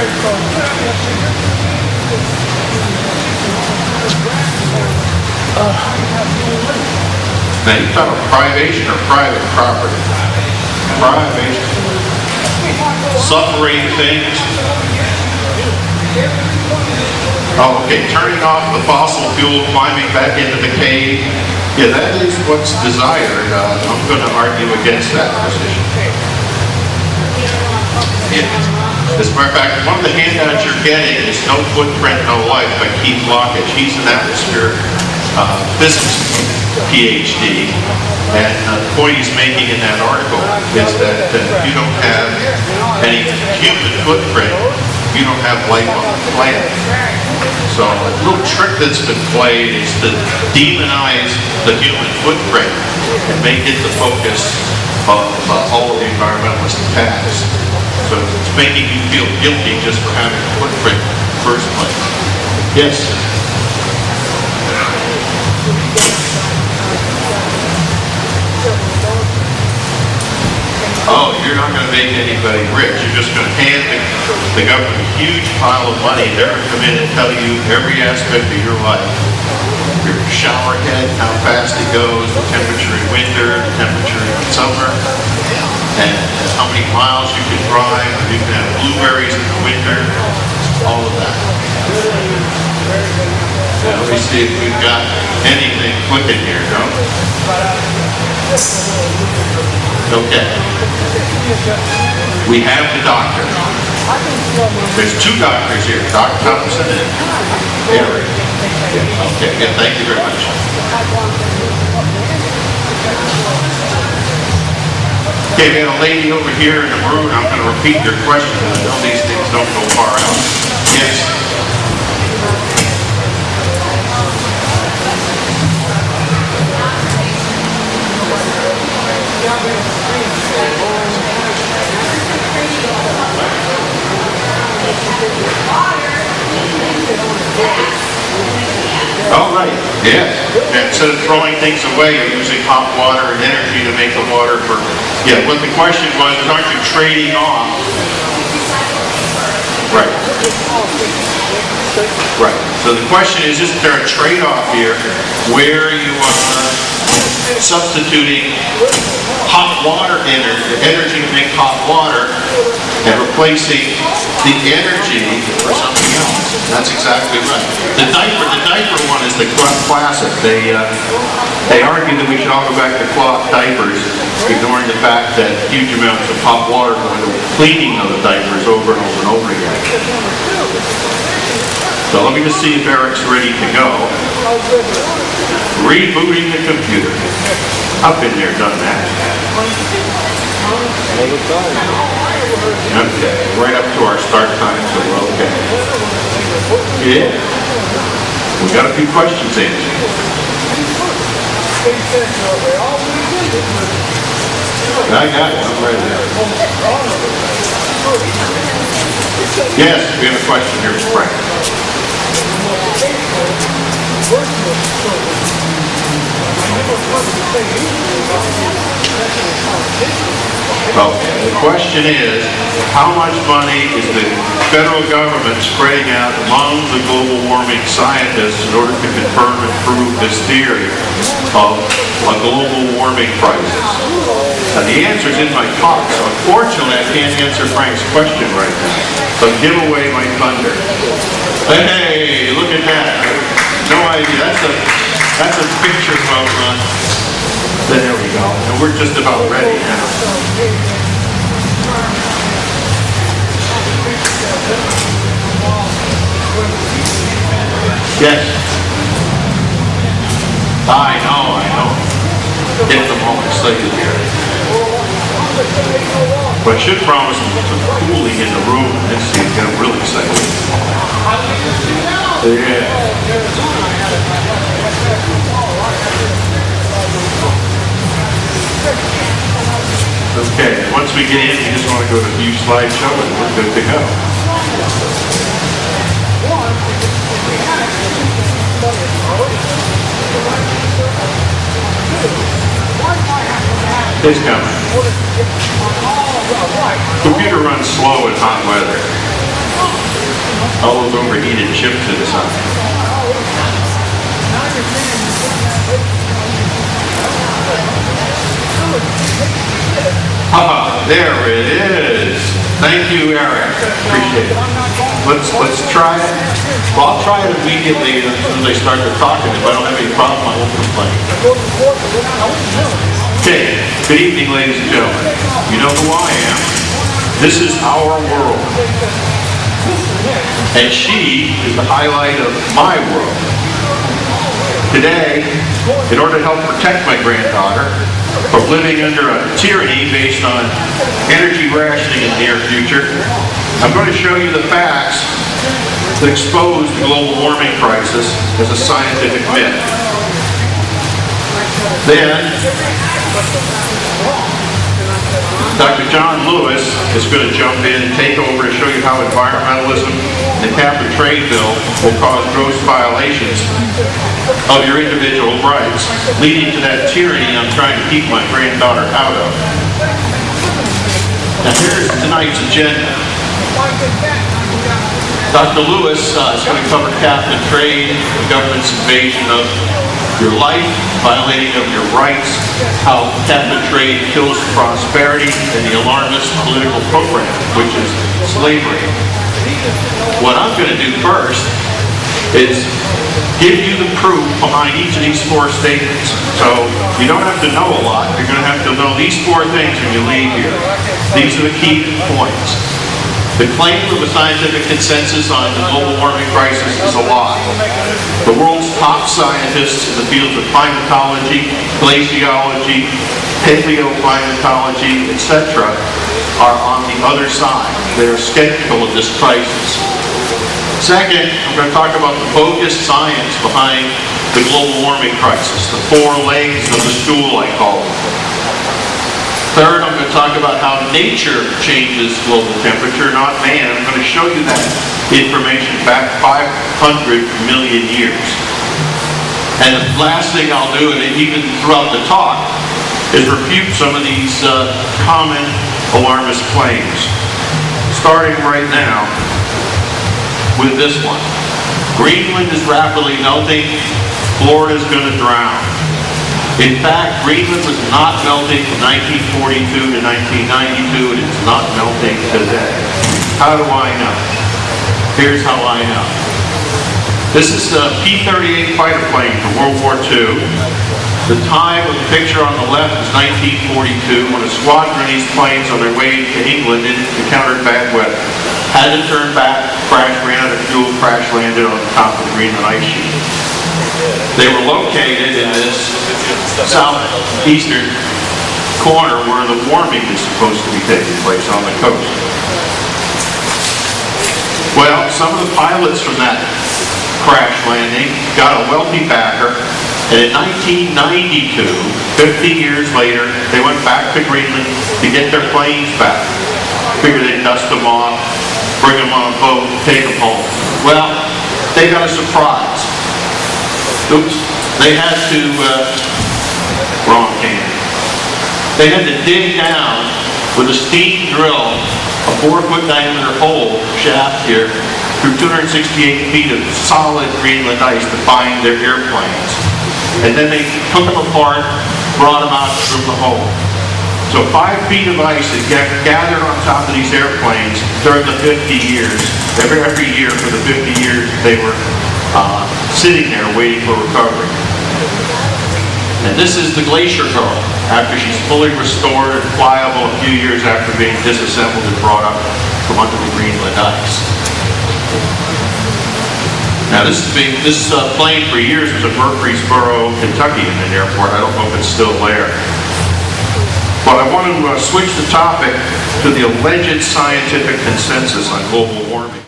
Now you talk about privation or private property? Privation. Submarine things. Oh, okay. Turning off the fossil fuel, climbing back into the cave. Yeah, that is what's desired. I'm going to argue against that position. Yeah. As a matter of fact, one of the handouts you're getting is No Footprint, No Life by Keith Lockett. He's an atmospheric physics PhD, and the point he's making in that article is that you don't have any human footprint, you don't have life on the planet. So a little trick that's been played is to demonize the human footprint and make it the focus of all of the environmentalist attacks. So it's making you feel guilty just for having a footprint in the first place. Yes? Oh, you're not going to make anybody rich. You're just going to hand the government a huge pile of money. They're going to come in and tell you every aspect of your life. Your shower head, how fast it goes, the temperature in winter, the temperature in summer, and how many miles you can drive. You can have blueberries in the winter, all of that. Now, let me see if we've got anything clicking here, no? Okay. We have the doctor. There's two doctors here, Dr. Thompson and Eric. Okay, yeah, thank you very much. Okay, we have a lady over here in the room. I'm going to repeat your question. I know these things don't go far out. Yes. All right, yes. Instead of throwing things away, you're using hot water and energy to make the water for... Yeah, what the question was, aren't you trading off? Right. Right. So the question is there a trade-off here where you are substituting hot water energy to make hot water and replacing the energy for something else? That's exactly right. The diaper one is the classic. They argue that we should all go back to cloth diapers, ignoring the fact that huge amounts of hot water go into cleaning of the diapers over and over and over again. So let me just see if Eric's ready to go. Rebooting the computer. I've been there, done that. Okay, right up to our start time, so we're okay. Yeah. We got a few questions answered. I got it, I'm ready. Yes, we have a question here from Frank. Okay, the question is, how much money is the federal government spreading out among the global warming scientists in order to confirm and prove this theory of a global warming crisis? Now, the answer is in my talk, so unfortunately I can't answer Frank's question right now. So give away my thunder. Hey, look at that. No idea. That's a picture of, there we go. And we're just about ready now. Yes. I know. Get them all excited here. But I should promise them some cooling in the room. Let's see, get them real excited. Yeah. Okay, once we get in, we just want to go to View Slideshow and we're good to go. It's coming. Computer runs slow in hot weather. all those overheated chips to the side. There it is. Thank you, Eric. Appreciate it. Let's try it. Well, I'll try it immediately as soon as they start talking. If I don't have any problem, I won't complain. Okay. Good evening, ladies and gentlemen. You know who I am. This is our world. And she is the highlight of my world. Today, in order to help protect my granddaughter from living under a tyranny based on energy rationing in the near future, I'm going to show you the facts that expose the global warming crisis as a scientific myth. Then, Dr. John Lewis is going to jump in and take over to show you how environmentalism and the cap and trade bill will cause gross violations of your individual rights, leading to that tyranny I'm trying to keep my granddaughter out of. Now here's tonight's agenda. Dr. Lewis is going to cover cap and trade, the government's invasion of your life, violating of your rights, how cap and trade kills prosperity, and the alarmist political program, which is slavery. What I'm going to do first is give you the proof behind each of these four statements. So you don't have to know a lot. You're going to have to know these four things when you leave here. These are the key points. The claim of a scientific consensus on the global warming crisis is a lie. The world's top scientists in the fields of climatology, glaciology, paleoclimatology, etc. are on the other side. They are skeptical of this crisis. Second, I'm going to talk about the bogus science behind the global warming crisis, the four legs of the stool, I call it. Third, I'm going to talk about how nature changes global temperature, not man. I'm going to show you that information back 500 million years. And the last thing I'll do, and even throughout the talk, is refute some of these common alarmist claims. Starting right now with this one. Greenland is rapidly melting. Florida is going to drown. In fact, Greenland was not melting from 1942 to 1992, and it's not melting today. How do I know? Here's how I know. This is a P-38 fighter plane from World War II. The time of the picture on the left is 1942, when a squadron of these planes on their way to England encountered bad weather. Had to turn back, ran out of fuel, crash landed on the top of the Greenland ice sheet. They were located in this southeastern corner where the warming is supposed to be taking place on the coast. Well, some of the pilots from that crash landing got a wealthy backer, and in 1992, 50 years later, they went back to Greenland to get their planes back. Figured they'd dust them off, bring them on a boat, take them home. Well, they got a surprise. Oops, they had to, wrong hand. They had to dig down with a steam drill, a 4-foot diameter hole, shaft here, through 268 feet of solid Greenland ice to find their airplanes. And then they took them apart, brought them out through the hole. So 5 feet of ice is gathered on top of these airplanes during the 50 years. Every year for the 50 years they were sitting there waiting for recovery. And this is the Glacier Girl, after she's fully restored and flyable a few years after being disassembled and brought up from under the Greenland ice. Now this plane for years was at Murfreesboro, Kentucky in an airport. I don't know if it's still there. But I want to switch the topic to the alleged scientific consensus on global warming.